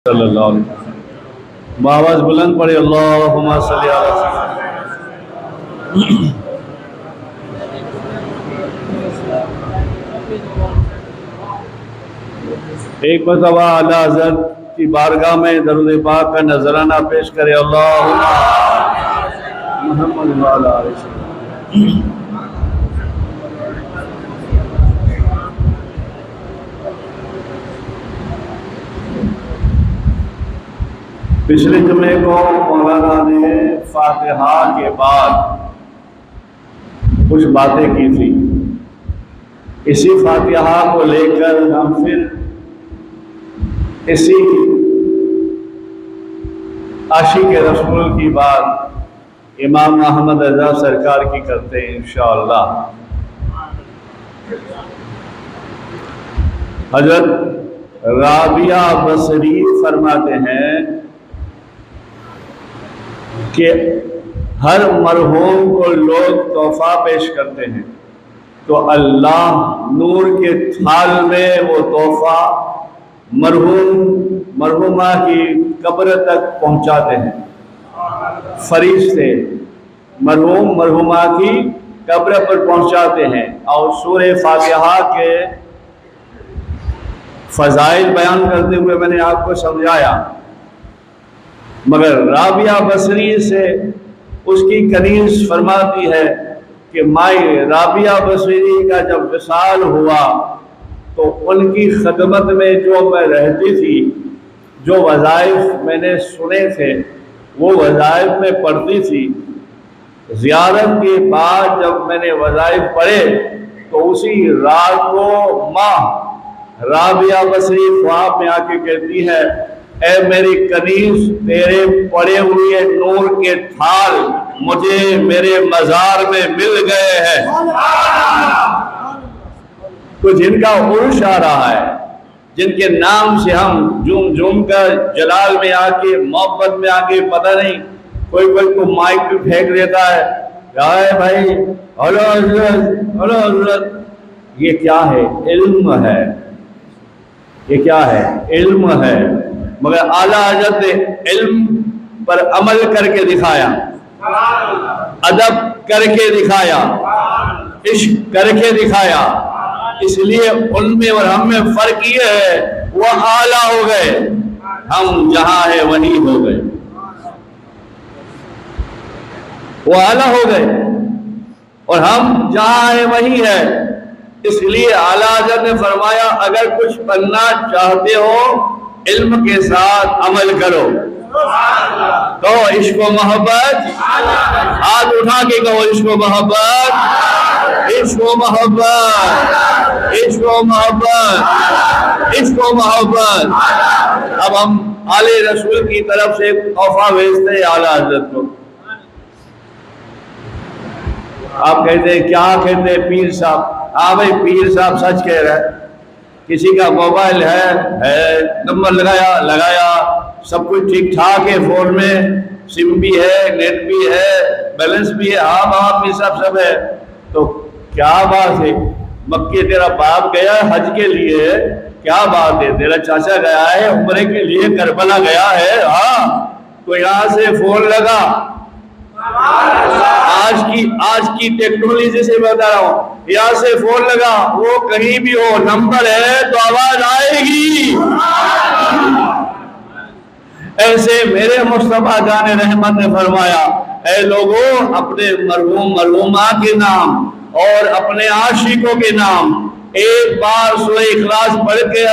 صلی اللہ علیہ وسلم۔ آواز بلند پڑے اللہم صلی علی وسلم۔ ایک مرتبہ اعلیٰ حضرت کی بارگاہ میں درود پاک کا نذرانہ پیش کرے اللہم محمد وعلی آلہ وسلم۔ پچھلے جمعے کو مولانا نے فاتحہ کے بعد کچھ باتیں کی تھی، اسی فاتحہ کو لے کر ہم پھر اسی عاشق رسول کی بات امام احمد رضا سرکار کی کرتے ہیں انشاءاللہ۔ حضرت رابعہ بصری فرماتے ہیں کہ ہر مرحوم کو لوگ تحفہ پیش کرتے ہیں تو اللہ نور کے تھال میں وہ تحفہ مرحومہ کی قبر تک پہنچاتے ہیں۔ فرشتے مرحومہ کی قبر پر پہنچاتے ہیں اور سورہ فاتحہ کے فضائل بیان کرتے ہوئے میں نے آپ کو سمجھایا، مگر رابعہ بصری سے اس کی کنیز فرماتی ہے کہ مائی رابعہ بصری کا جب وصال ہوا تو ان کی خدمت میں جو میں رہتی تھی، جو وظائف میں نے سنے تھے وہ وظائف میں پڑھتی تھی۔ زیارت کے بعد جب میں نے وظائف پڑھے تو اسی رات کو ماں رابعہ بصری خواب میں آ کے کہتی ہے، اے میری کنیز، تیرے پڑے ہوئے نور کے تھال مجھے میرے مزار میں مل گئے ہیں۔ تو جن کا عرش آ رہا ہے، جن کے نام سے ہم جھوم کر جلال میں آ کے محبت میں آ کے پتہ نہیں کوئی تو مائک پہ پھینک دیتا ہے، اے بھائی ہلو حضرت، یہ کیا ہے؟ علم ہے۔ یہ کیا ہے؟ علم ہے۔ مگر اعلیٰ حضرت نے علم پر عمل کر کے دکھایا، ادب کر کے دکھایا، عشق کر کے دکھایا، اس لیے ان میں اور ہم میں فرق یہ ہے، وہ اعلیٰ ہو گئے، ہم جہاں ہیں وہیں ہو گئے۔ وہ اعلیٰ ہو گئے اور ہم جہاں ہیں وہیں ہے۔ اس لیے اعلیٰ حضرت نے فرمایا اگر کچھ بننا چاہتے ہو علم کے ساتھ عمل کرو۔ کہو عشق و محبت، ہاتھ اٹھا کے کہو عشق و محبت، عشق و محبت، عشق و محبت، عشق و محبت۔ اب ہم آلِ رسول کی طرف سے تحفہ بھیجتے ہیں اعلیٰ حضرت کو۔ آپ کہتے ہیں کیا کہتے ہیں پیر صاحب؟ ہاں بھائی پیر صاحب سچ کہہ رہے ہیں، کسی کا موبائل ہے نمبر لگایا سب کچھ ٹھیک ٹھاک ہے، فون میں سم بھی ہے، نیٹ بھی ہے، بیلنس بھی ہے، ہاں باپ یہ سب ہے، تو کیا بات ہے؟ مکے تیرا باپ گیا ہے حج کے لیے، کیا بات ہے؟ تیرا چاچا گیا ہے عمرے کے لیے، کربلا گیا ہے، ہاں تو یہاں سے فون لگا۔ آج کی ٹیکنالوجی سے بتا رہا ہوں، یہاں سے فون لگا، وہ کہیں بھی ہو نمبر ہے تو آواز آئے گی۔ ایسے میرے مصطفیٰ جان رحمت نے فرمایا، اے لوگوں اپنے مرحومہ کے نام اور اپنے عاشقوں کے نام ایک بار سورہ اخلاص پڑھ کے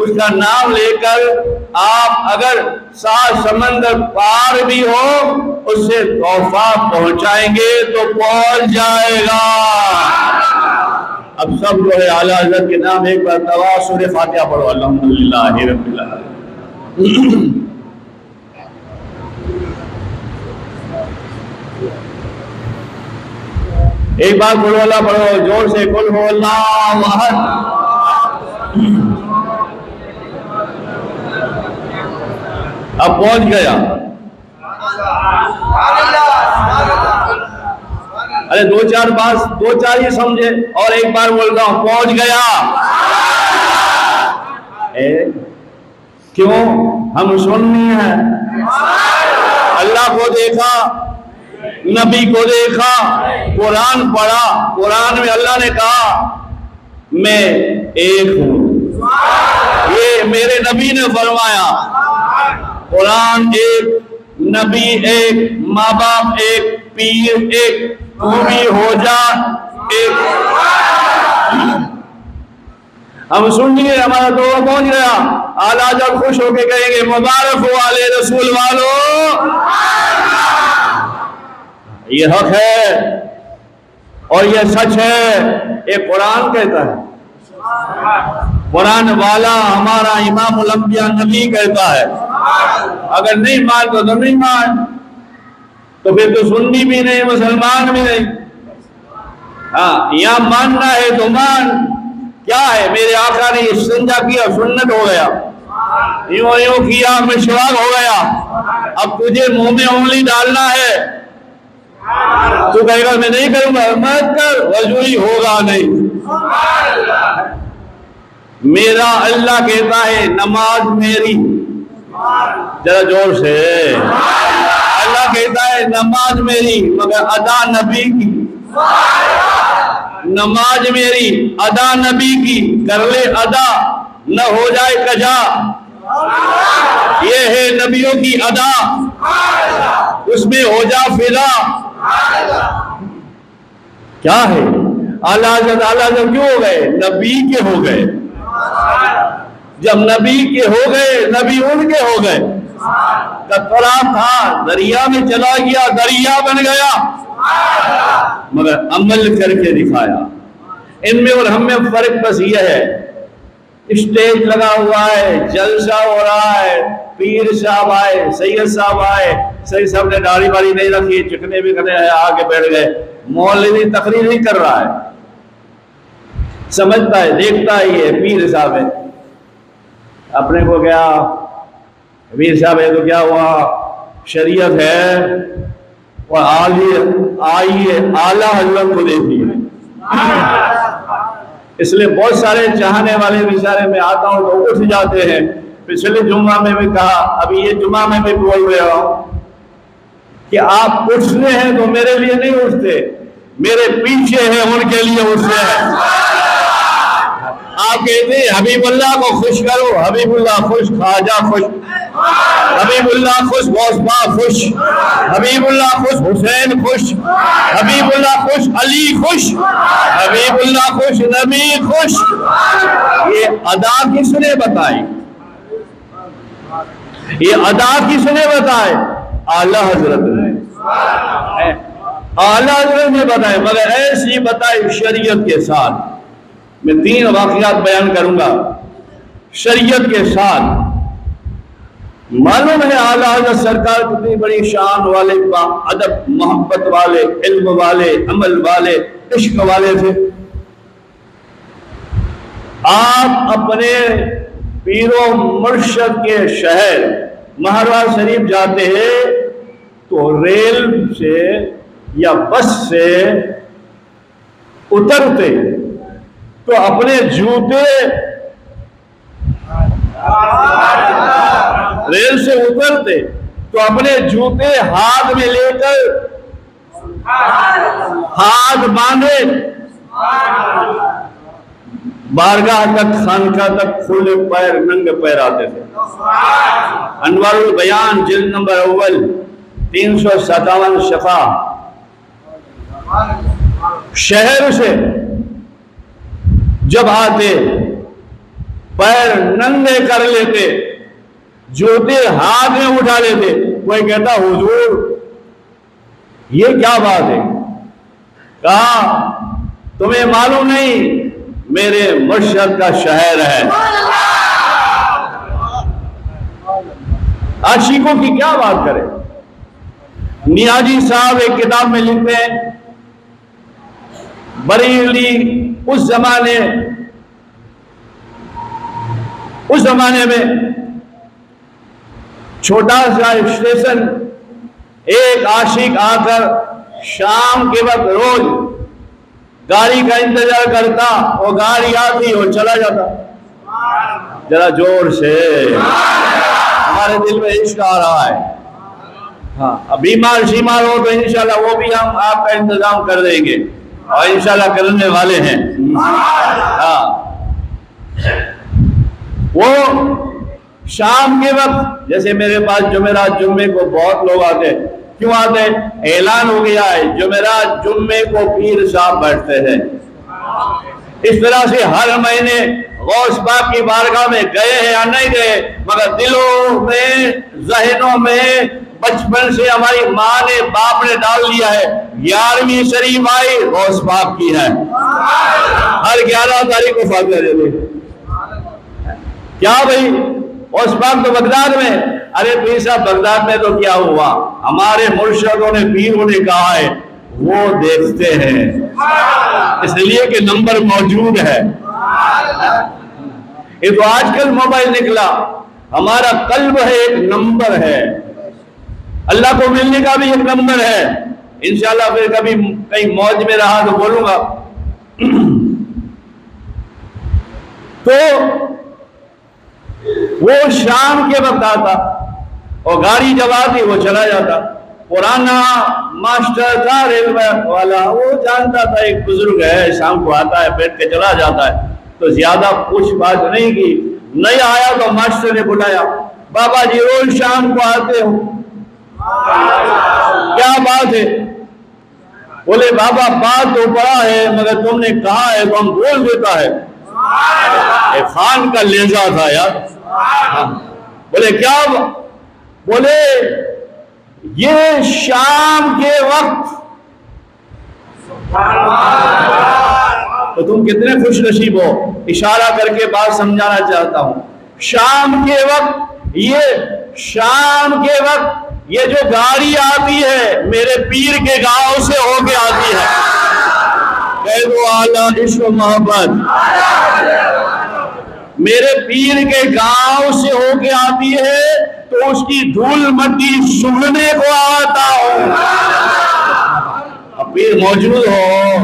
اس کا نام لے کر آپ اگر 7 سمندر پار بھی ہو اس سے تحفہ پہنچائیں گے تو پہنچ جائے گا۔ اب سب جو ہے اعلیٰ حضرت کے نام ایک بار سورہ فاتحہ پڑھو، الحمدللہ رب العالمین۔ ایک بار قل اللہ پڑھو زور سے، قل هو اللہ احد۔ اب پہنچ گیا۔ ارے دو چار ہی سمجھے اور ایک بار بول رہا ہوں پہنچ گیا۔ کیوں؟ ہم سنی ہیں، اللہ کو دیکھا، نبی کو دیکھا، قرآن پڑھا، قرآن میں اللہ نے کہا میں ایک ہوں، یہ میرے نبی نے فرمایا، قرآن ایک، نبی ایک، ماں باپ ایک، پیر ایک، تو بھی ہو جا ایک۔ ہم سن لیے، ہمارا دعا پہنچ گیا، اعلیٰ جب خوش ہو کے کہیں گے مبارک ہو والے رسول والو، یہ حق ہے اور یہ سچ ہے، یہ قرآن کہتا ہے، قرآن والا ہمارا امام الانبیاء نبی کہتا ہے۔ اگر نہیں مانتے تو نہیں مان، تو پھر تو سنی بھی نہیں، مسلمان بھی نہیں۔ ہاں، یہاں ماننا ہے تو مان، کیا ہے میرے آقا نے استنجا کیا سنت ہو گیا، یوں کیا مسواک ہو گیا، اب تجھے منہ میں انگلی ڈالنا ہے تو کہے گا میں نہیں کروں گا، مت کر، وضو ہی ہوگا نہیں۔ میرا اللہ کہتا ہے نماز میری، ذرا زور سے، اللہ کہتا ہے نماز میری مگر ادا نبی کی، نماز میری ادا نبی کی، کر لے ادا نہ ہو جائے قضا، یہ ہے نبیوں کی ادا، اس میں ہو جا فدا۔ کیا ہے؟ اعلیٰ حضرت کیوں ہو گئے؟ نبی کے ہو گئے، جب نبی کے ہو گئے، نبی ان کے ہو گئے۔ قطرہ تھا دریا میں چلا گیا، دریا بن گیا، مگر عمل کر کے دکھایا۔ ان میں اور ہم میں فرق بس یہ ہے، اسٹیج لگا ہوا ہے، جلسہ ہو رہا ہے، پیر صاحب آئے، سید صاحب آئے، سید صاحب نے داڑھی واڑی نہیں رکھی، چکنے بھی کرے ہیں، آگے بیٹھ گئے، مولوی تقریر نہیں کر رہا ہے، سمجھتا ہے، دیکھتا ہی ہے پیر صاحب ہے، اپنے کو کیا پیر صاحب ہے تو کیا ہوا، شریعت ہے، اور آئیے اعلیٰ حضرت کو دیکھیے۔ اس لیے بہت سارے چاہنے والے بیچارے میں آتا ہوں تو اٹھ جاتے ہیں۔ پچھلے جمعہ میں بھی کہا، ابھی یہ جمعہ میں بھی بول رہا ہوں کہ آپ اٹھتے ہیں تو میرے لیے نہیں اٹھتے، میرے پیچھے ہیں ان کے لیے اٹھتے ہیں۔ آپ کہتے ہیں حبیب اللہ کو خوش کرو، حبیب اللہ خوش، خواجہ خوش، حبیب اللہ خوش، غوث پاک خوش، حبیب اللہ خوش، حسین خوش، حبیب اللہ خوش، علی خوش، حبیب اللہ خوش، نبی خوش۔ یہ ادا کس نے بتائی؟ یہ ادا کس نے بتائے؟ اعلیٰ حضرت نے، اعلیٰ حضرت نے بتائے، مگر ایسی بتائی شریعت کے ساتھ۔ میں 3 واقعات بیان کروں گا شریعت کے ساتھ۔ معلوم ہے اعلیٰ حضرت سرکار کتنی بڑی شان والے، ادب محبت والے، علم والے، عمل والے، عشق والے تھے۔ آپ اپنے پیر و مرشد کے شہر مہروار شریف جاتے ہیں تو ریل سے یا بس سے اترتے تو اپنے جوتے، ریل سے اترتے تو اپنے جوتے ہاتھ میں لے کر ہاتھ باندھے بارگاہ تک، خانقاہ تک کھلے پیر، ننگے پیر آتے تھے۔ انوار البیان جلد نمبر اول 357 صفحہ۔ شہر سے جب آتے پیر ننگے کر لیتے، جوتے ہاتھ میں اٹھا لیتے، کوئی کہتا حضور یہ کیا بات ہے؟ کہا تمہیں معلوم نہیں میرے مرشد کا شہر ہے۔ عاشقوں کی کیا بات کرے؟ نیازی صاحب ایک کتاب میں لکھتے ہیں بریلی اس زمانے میں چھوٹا سا اسٹیشن، ایک عاشق آ کر شام کے وقت روز گاڑی کا انتظار کرتا، وہ گاڑی آتی اور چلا جاتا۔ ذرا زور سے، ہمارے دل میں عشق آ رہا ہے. ہاں بیمار شیمار ہو تو انشاءاللہ وہ بھی ہم آپ کا انتظام کر دیں گے اور انشاءاللہ کرنے والے ہیں. ہاں وہ شام کے وقت جیسے میرے پاس جمعرات جمعے کو بہت لوگ آتے ہیں. کیوں آتے ہیں؟ اعلان ہو گیا ہے جمعرات جمعے کو پیر صاحب بیٹھتے ہیں. اس طرح سے ہر مہینے غوث پاک کی بارگاہ میں گئے ہیں یا نہیں گئے، مگر دلوں میں ذہنوں میں بچپن سے ہماری ماں نے باپ نے ڈال دیا ہے 11ویں شریف آئی غوث پاک کی ہے، ہر 11 تاریخ کو فاتحہ دے دے. کیا بھائی غوث پاک تو بغداد میں، ارے پیر صاحب بغداد میں تو کیا ہوا، ہمارے مرشدوں نے پیروں نے کہا ہے وہ دیکھتے ہیں، اس لیے کہ نمبر موجود ہے. یہ تو آج کل موبائل نکلا، ہمارا قلب ہے ایک نمبر ہے، اللہ کو ملنے کا بھی ایک نمبر ہے. انشاءاللہ پھر کبھی کہیں موج میں رہا تو بولوں گا. تو وہ شام کے وقت آتا اور گاڑی جب آتی وہ چلا جاتا. پرانا ماسٹر تھا ریلوے والا، وہ جانتا تھا ایک بزرگ ہے شام کو آتا ہے بیٹھ کے چلا جاتا ہے، تو زیادہ پوچھ بات نہیں کی. نہیں آیا تو ماسٹر نے بلایا، بابا جی روز شام کو آتے ہو، کیا بات ہے؟ بولے بابا بات تو بڑا ہے مگر تم نے کہا ہے تو ہم بول دیتا ہے. خان کا لہجہ تھا یار. بولے کیا؟ بولے یہ شام کے وقت تو تم کتنے خوش نصیب ہو. اشارہ کر کے بات سمجھانا چاہتا ہوں. شام کے وقت یہ جو گاڑی آتی ہے میرے پیر کے گاؤں سے ہو کے آتی ہے. کہہ دو اعلیٰ عشق و محبت. میرے پیر کے گاؤں سے ہو کے آتی ہے تو اس کی دھول مٹی سننے کو آتا ہوں. پیر موجود ہو،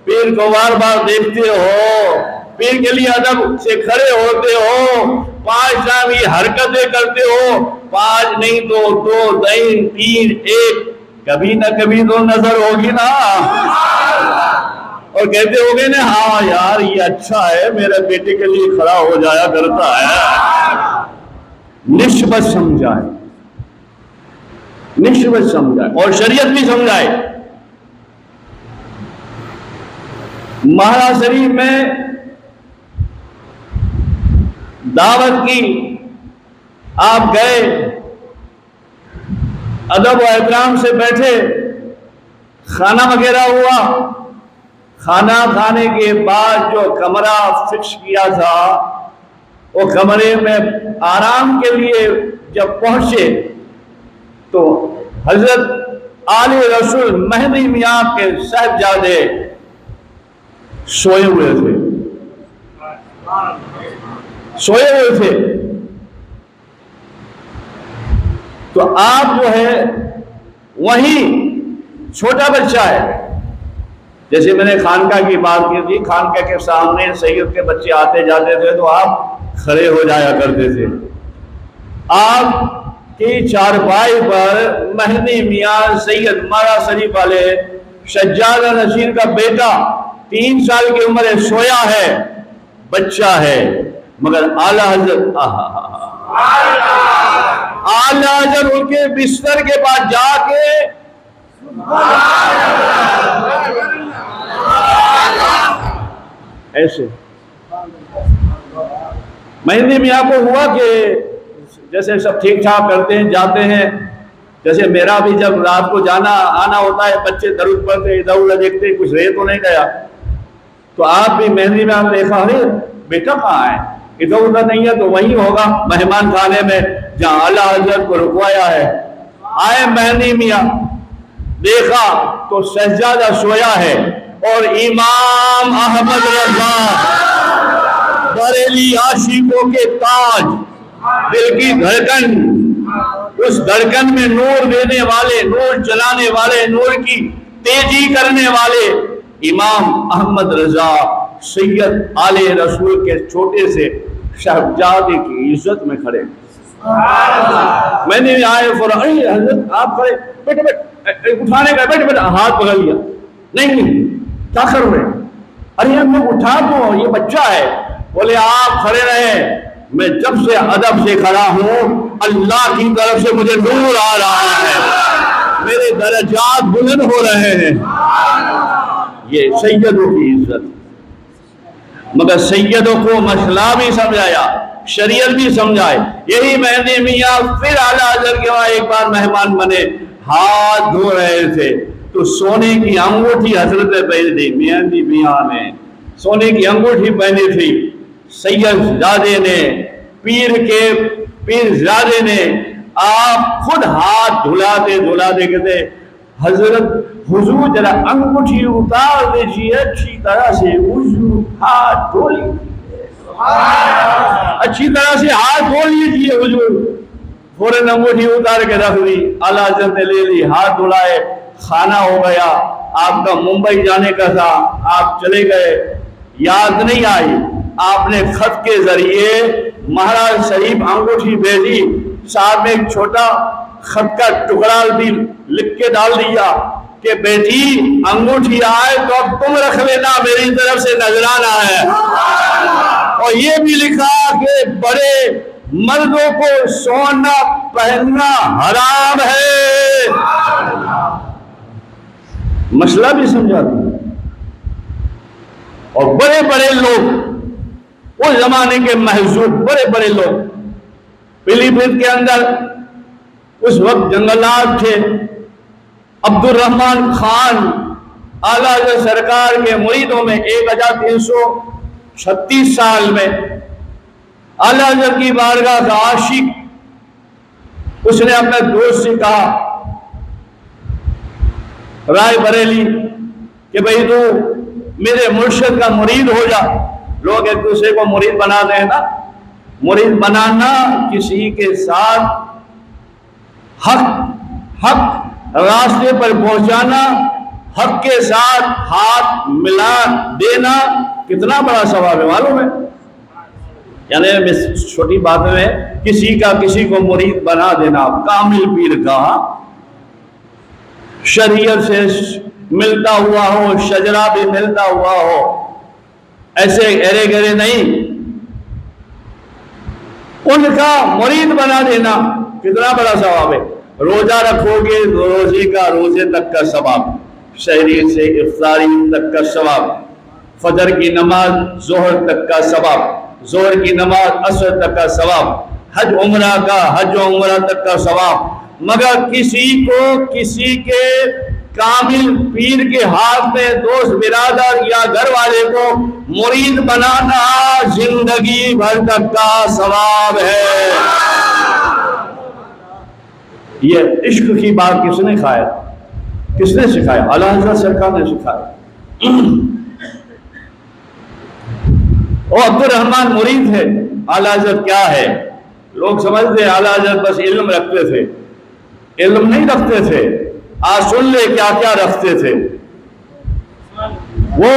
پیر کو بار بار دیکھتے ہو، پیر کے لیے ادب سے کھڑے ہوتے ہو، 5 نامی حرکتیں کرتے ہو، 5 نہیں تو 2 3 3 1، کبھی نہ کبھی تو نظر ہوگی نا، اور کہتے ہوگے نا ہاں یار یہ اچھا ہے میرے بیٹے کے لیے کھڑا ہو جایا کرتا ہے. نسبت سمجھائے، نسبت سمجھائے اور شریعت بھی سمجھائے. مہارا شریف میں دعوت کی، آپ گئے، ادب و احترام سے بیٹھے، کھانا وغیرہ ہوا. کھانا کھانے کے بعد جو کمرہ فکس کیا تھا وہ کمرے میں آرام کے لیے جب پہنچے تو حضرت آل رسول مہدی میاں کے صاحبزادے سوئے ہوئے تھے. تو آپ جو ہے وہیں چھوٹا بچہ ہے، جیسے میں نے خانقاہ کی بات کی تھی، خانقاہ کے سامنے سید کے بچے آتے جاتے تھے تو آپ کھڑے ہو جایا کرتے تھے. آپ کی چارپائی پر مہدی میاں سید مارا شریف والے سجادہ نشین کا بیٹا 3 سال کی عمر ہے، سویا ہے، بچہ ہے، مگر اعلیٰ حضرت ان کے بستر کے پاس جا کے ایسے مہدی میاں کو ہوا کہ جیسے سب ٹھیک ٹھاک کرتے ہیں جاتے ہیں، جیسے میرا بھی جب رات کو جانا آنا ہوتا ہے بچے درود پڑھتے ادھر ادھر دیکھتے کچھ رہ تو نہیں گیا، تو آپ بھی مہدی میاں نے دیکھا ارے بیٹا کہاں ہے، ادھر ادھر نہیں ہے تو وہیں ہوگا مہمان خانے میں جہاں اعلیٰ حضرت کو رکوایا ہے. آئے مہدی میاں، دیکھا تو سجادہ سویا ہے اور امام احمد رضا بریلی عاشقوں کے تاج، دل کی دھڑکن، اس دھڑکن میں نور دینے والے، نور چلانے والے، نور کی تیزی کرنے والے امام احمد رضا سید آل رسول کے چھوٹے سے شہزادے کی عزت میں کھڑے. میں نے آئے فوراً حضرت آپ کھڑے, بیٹھے بیٹھے اٹھانے کا, بیٹھے بیٹھے ہاتھ پکڑ لیا. نہیں کیا کر رہے, ارے میں اٹھا دوں, یہ بچہ ہے. بولے آپ کھڑے رہے, میں جب سے ادب سے کھڑا ہوں اللہ کی طرف سے مجھے نور آ رہا ہے, میرے درجات بلند ہو رہے ہیں. یہ سیدوں کی عزت. مگر سیدوں کو مسئلہ بھی سمجھایا, شریعت بھی سمجھائے. یہی مہدی میاں پھر اعلیٰ حضرت کے وہاں ایک بار مہمان بنے, ہاتھ دھو رہے تھے تو سونے کی انگوٹھی حضرت پہنی تھی. مہدی میاں نے سونے کی انگوٹھی پہنی تھی. سید زادے نے, پیر زادے نے آپ خود ہاتھ دھلاتے دھلاتے کہتے حضرت حضور ذرا انگوٹھی اتار دیجیے اچھی طرح سے, حضور ہاتھ دھو لیجیے, اچھی طرح سے ہاتھ دھو لیجیے حضور. فوراً انگوٹھی اتار کے رکھ دی. اعلیٰ حضرت نے لے لی, ہاتھ دھلائے, کھانا ہو گیا. آپ کا ممبئی جانے کا تھا, آپ چلے گئے, یاد نہیں آئی. آپ نے خط کے ذریعے مہاراج شریف انگوٹھی بھیجی, ساتھ میں ایک چھوٹا خط کا ٹکڑا بھی لکھ کے ڈال دیا کہ بیٹی انگوٹھی آئے تو اب تم رکھ لینا, میری طرف سے نذرانہ ہے. اور یہ بھی لکھا کہ بڑے مردوں کو سونا پہننا حرام ہے. مسئلہ بھی سمجھا دیا. اور بڑے بڑے لوگ اس زمانے کے محظوظ بڑے بڑے لوگ, پیلی بھیت کے اندر اس وقت جنگلات تھے. عبد الرحمن خان اعلیٰ حضرت سرکار کے مریدوں میں 1336 سال میں اعلیٰ حضرت کی بارگاہ کا عاشق, اس نے اپنے دوست سے کہا رائے بریلی کہ بھئی تو میرے مرشد کا مرید ہو جا. لوگ ایک دوسرے کو مرید بنا دیں نا. مرید بنانا کسی کے ساتھ حق راستے پر پہنچانا, حق کے ساتھ ہاتھ ملا دینا کتنا بڑا ثواب ہے معلوم ہے. یعنی چھوٹی بات میں کسی کو مرید بنا دینا. کامل پیر کا شریعت سے ملتا ہوا ہو, شجرہ بھی ملتا ہوا ہو, ایسے ایرے گرے نہیں. ان کا مرید بنا دینا کتنا بڑا ثواب ہے. روزہ رکھو گے تو روزے کا روزے تک کا ثواب, سحری سے افطاری تک کا ثواب, فجر کی نماز ظہر تک کا ثواب, ظہر کی نماز عصر تک کا ثواب, حج عمرہ کا حج و عمرہ تک کا ثواب. مگر کسی کے کامل پیر کے ہاتھ میں دوست برادر یا گھر والے کو مرید بنانا زندگی بھر تک کا ثواب ہے. یہ عشق کی بات کس نے کھایا, کس نے سکھایا؟ اعلیٰ حضرت سرکار نے سکھایا. وہ عبد الرحمن مرید ہے. اعلیٰ حضرت کیا ہے؟ لوگ سمجھتے ہیں اعلیٰ حضرت بس علم رکھتے تھے. علم نہیں رکھتے تھے. آج سن لے کیا کیا رکھتے تھے. وہ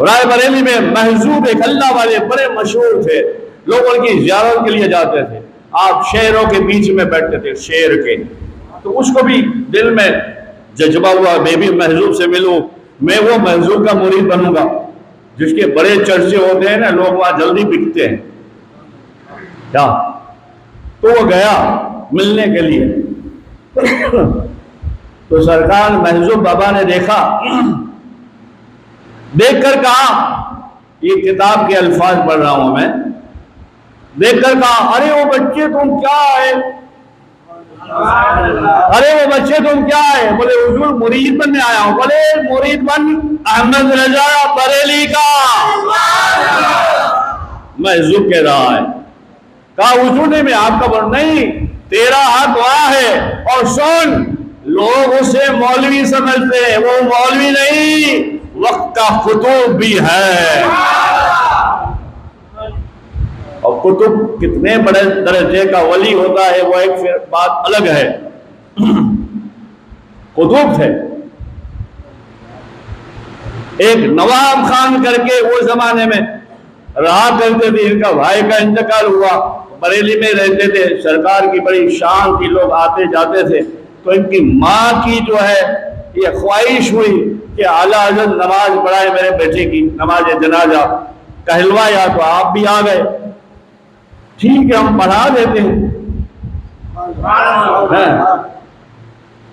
رائے بریلی میں محجوب ایک اللہ والے بڑے مشہور تھے. لوگ ان کی زیارت کے لیے جاتے تھے. آپ شیروں کے بیچ میں بیٹھتے تھے, شیر کے, تو اس کو بھی دل میں جذبہ ہوا میں بھی محجوب سے ملوں, میں وہ محجوب کا مرید بنوں گا جس کے بڑے چرچے ہوتے ہیں نا, لوگ وہاں جلدی بکتے ہیں کیا. تو وہ گیا ملنے کے لیے. تو سرکار محجوب بابا نے دیکھا, دیکھ کر کہا, یہ کتاب کے الفاظ پڑھ رہا ہوں میں, دیکھ کر کہا ارے وہ بچے تم کیا آئے, ارے وہ بچے تم کیا آئے. بولے حضور مرید بننے آیا ہوں. بولے مرید بن احمد رضا بریلی کا. محجوب کہہ رہا ہے. کہا حضور نے میں آپ کا بول نہیں, تیرا حق وہاں ہے. اور سن, لوگ اسے مولوی سمجھتے ہیں, وہ مولوی نہیں, وقت کا خطوب بھی ہے. اور قطب کتنے بڑے درجے کا ولی ہوتا ہے وہ ایک پھر بات الگ ہے. قطب تھے. ایک نواب خان کر کے وہ زمانے میں رہا کرتے تھے. ان کا بھائی کا انتقال ہوا, بریلی میں رہتے تھے, سرکار کی بڑی شان تھی, لوگ آتے جاتے تھے. تو ان کی ماں کی جو ہے یہ خواہش ہوئی کہ اعلیٰ حضرت نماز پڑھائے میرے بیٹے کی, نماز جنازہ کہلوایا. تو آپ بھی آ گئے, ٹھیک ہے ہم پڑھا دیتے ہیں.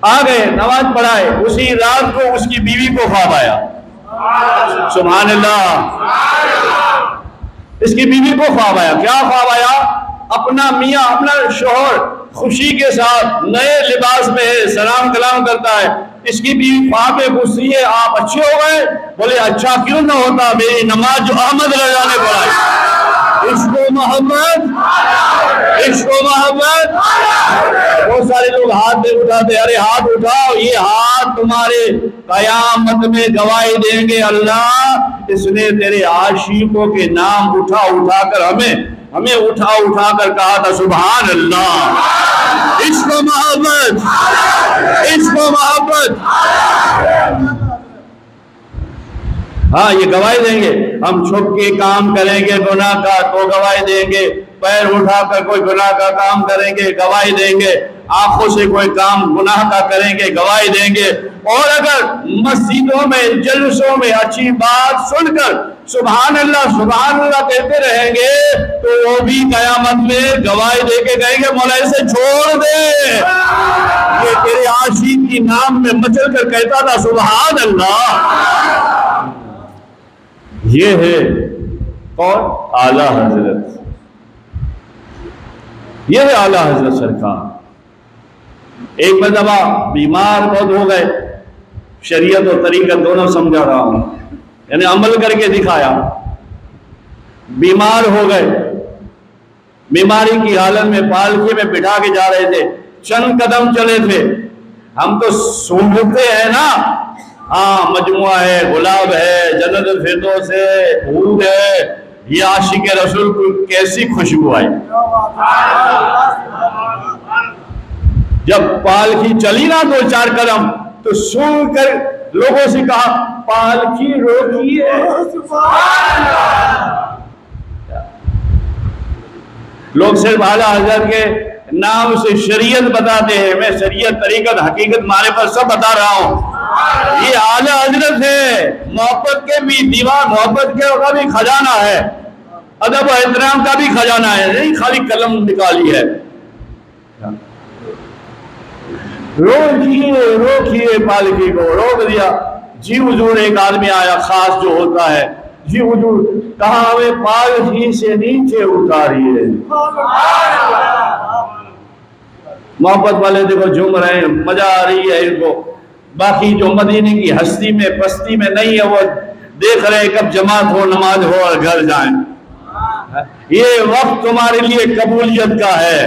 آ گئے, نماز پڑھائے. اسی رات کو اس کی بیوی کو خواب آیا. سبحان اللہ. اس کی بیوی کو خواب آیا. کیا خواب آیا؟ اپنا میاں, اپنا شوہر خوشی کے ساتھ نئے لباس میں ہے, سلام کلام کرتا ہے. اس کی بیوی خواب میں پوچھ رہی ہے آپ اچھے ہو گئے؟ بولے اچھا کیوں نہ ہوتا, میری نماز جو احمد رضا نے پڑھائی. عشق و محبت, عشق و محبت. بہت سارے لوگ ہاتھ دے اٹھاتے, ارے ہاتھ اٹھاؤ, یہ ہاتھ تمہارے قیامت میں گواہی دیں گے اللہ اس نے تیرے عاشقوں کے نام اٹھا اٹھا کر ہمیں اٹھا اٹھا کر کہا تھا. سبحان اللہ. عشق و محبت, عشق و محبت. ہاں یہ گواہی دیں گے. ہم چھپ کے کام کریں گے گناہ کا تو گواہی دیں گے, پیر اٹھا کر کوئی گناہ کا کام کریں گے گواہی دیں گے, آنکھوں سے کوئی کام گناہ کا کریں گے گواہی دیں گے. اور اگر مسجدوں میں جلسوں میں اچھی بات سن کر سبحان اللہ کہتے رہیں گے تو وہ بھی قیامت میں گواہی دے کے کہیں گے مولا اسے چھوڑ دے, یہ تیرے عاشق کی نام میں مچل کر کہتا تھا سبحان اللہ. یہ ہے کون؟ اعلیٰ حضرت. یہ ہے اعلیٰ حضرت سرکار. ایک مرتبہ بیمار بہت ہو گئے, شریعت اور طریقت دونوں سمجھا رہا ہوں, یعنی عمل کر کے دکھایا. بیمار ہو گئے, بیماری کی حالت میں پالکی میں بٹھا کے جا رہے تھے, چند قدم چلے تھے. ہم تو سونگتے ہیں نا, ہاں مجموعہ ہے, گلاب ہے, جنت الفردوس ہے, حور ہے, یہ عاشق رسول کو کیسی خوشبو آئی. جب پالکی چلی نا دو چار قدم تو سن کر لوگوں سے کہا پالکی روکیے. لوگ صرف اعلیٰ حضرت کے نام سے شریعت بتاتے ہیں, میں شریعت طریقت حقیقت مارے پر سب بتا رہا ہوں. یہ اعلیٰ حضرت ہے, محبت کے بھی دیوان, محبت کا بھی خزانہ ہے, ادب و احترام کا بھی خزانہ ہے, نہیں خالی قلم نکالی ہے. روکیے پالکی کو, روک دیا. جی حضور ایک آدمی آیا خاص جو ہوتا ہے, جی حضور کہا ہمیں پالکی سے نیچے اتاریے. محبت والے دیکھو جھوم رہے ہیں, مزہ آ رہی ہے ان کو. باقی جو مدینے کی ہستی میں پستی میں نہیں ہے وہ دیکھ رہے ہیں کب جماعت ہو, نماز ہو اور گھر جائیں. یہ وقت تمہارے لیے قبولیت کا ہے.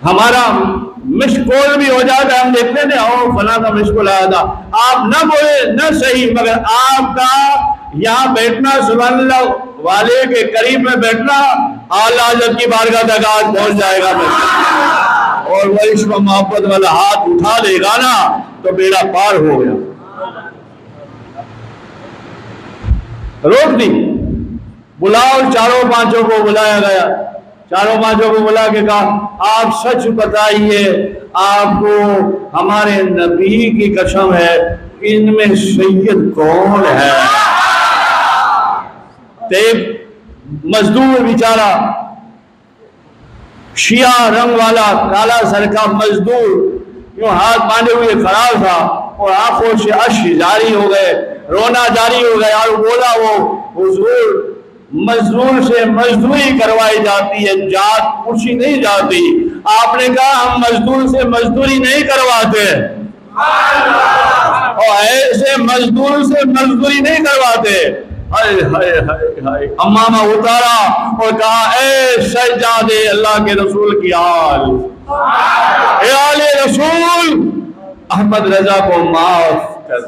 ہمارا مشکول بھی ہو جاتا ہے, ہم دیکھتے ہیں او فلاں کا مشکول آیا تھا, آپ نہ بولے نہ صحیح, مگر آپ کا یہاں بیٹھنا سبحان اللہ والے کے قریب میں بیٹھنا اعلیٰ حضرت کی بارگاہ تک آج پہنچ جائے گا. اور وہ عشق و محبت والا ہاتھ اٹھا لے گا نا تو بیڑا پار ہو گیا. روک دی, بلاؤ چاروں پانچوں کو بلایا گیا. چاروں پانچوں کو بلا کے کہا آپ سچ بتائیے, آپ کو ہمارے نبی کی قسم ہے ان میں سید کون ہے؟ مزدور بیچارہ, شیعہ رنگ والا کالا سر کا مزدور یوں ہاتھ باندھے ہوئے کھڑا تھا اور آنکھوں سے اشک جاری ہو گئے, رونا جاری ہو گیا. اور بولا وہ حضور مزدور سے مزدوری کروائی جاتی ہے, جات پوچھی نہیں جاتی. آپ نے کہا ہم مزدور سے مزدوری نہیں کرواتے, اور ایسے مزدور سے مزدوری نہیں کرواتے. ہائے ہائے ہائے ہائے. امامہ اتارا اور کہا اے سجادے اللہ کے رسول کی آل, اے آل رسول احمد رضا کو معاف کر.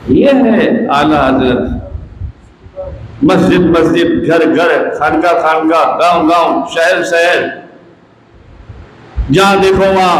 یہ ہے اعلیٰ حضرت. مسجد مسجد, گھر گھر, خانقاہ خانقاہ, گاؤں گاؤں, شہر شہر, جہاں دیکھو وہاں